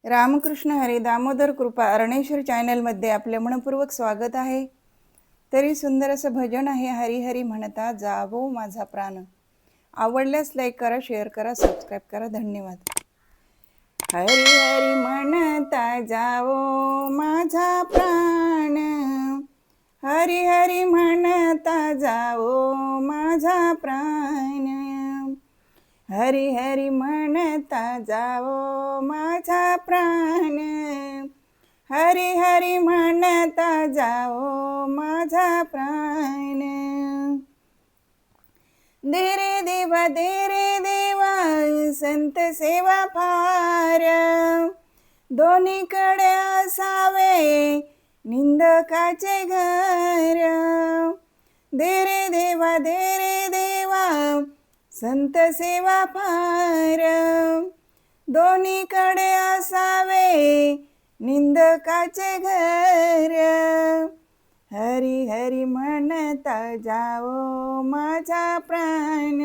रामकृष्ण हरी दामोदर कृपा अरणेश्वर चॅनलमध्ये आपले मनपूर्वक स्वागत आहे। तरी सुंदर असं भजन आहे, हरी हरी म्हणता जावो माझा प्राण। आवडल्यास लाईक करा, शेअर करा, सबस्क्राईब करा। धन्यवाद। हरी हरी म्हणता जावो माझा प्राण, हरी हरी म्हणता जावो माझा प्राण, हरी हरी म्हणता जावो माझा प्राण, हरी हरी म्हणता जावो माझा प्राण। दे रे देवा संत सेवा फार, दोन्हीकडे असावे निंदकाचे घर। दे रे देवा संत सेवा फार, दोन्हीकडे असावे निंदकाचे घर। हरी हरी म्हणता जावो माझा प्राण,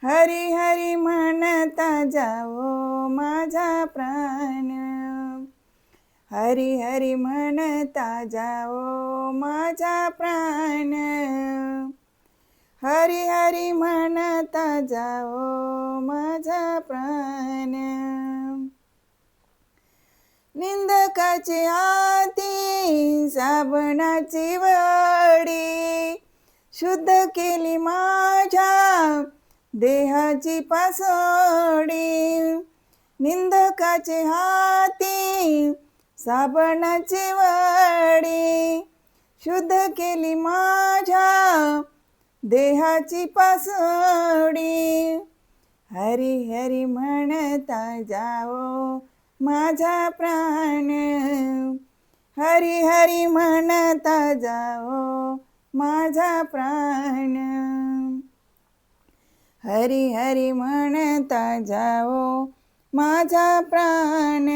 हरी हरी म्हणता जावो माझा प्राण, हरी हरी म्हणता जावो माझा प्राण, हरी हरी म्हणता जावो माझा प्राण। निंदकाची हाती साबणाची वडी, शुद्ध केली माझ्या देहाची पासोडी। निंदकाचे हाती साबणाची वडी, शुद्ध केली माझ्या देहाची पासोडी। हरी हरी म्हणता जावो माझा प्राण, हरी हरी म्हणता जावो माझा प्राण, हरी हरी म्हणता जावो माझा प्राण,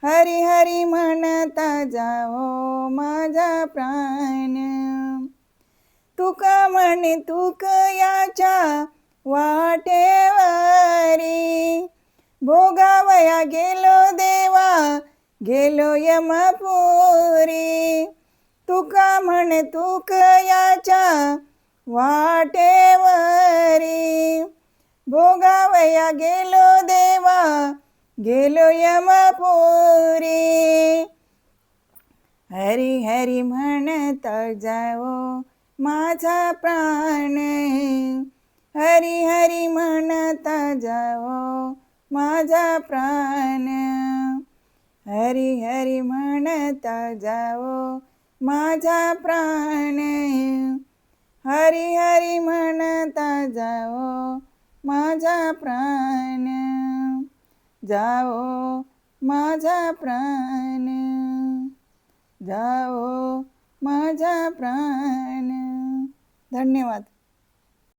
हरी हरी म्हणता जावो माझा प्राण। तुका म्हणे तुक याच्या वाटेवरी, भोगावया गेलो देवा गेलो यमपुरी। तुका म्हणे तुक याच्या वाटेवरी, भोगावया गेलो देवा गेलो यमपुरी। हरी हरी म्हणता जावो माझा प्राण, हरी हरी म्हणता जावो माझा प्राण, हरी हरी म्हणता जावो माझा प्राण, हरी हरी म्हणता जावो माझा प्राण, जावो माझा प्राण, जावो माझा प्राण। धन्यवाद।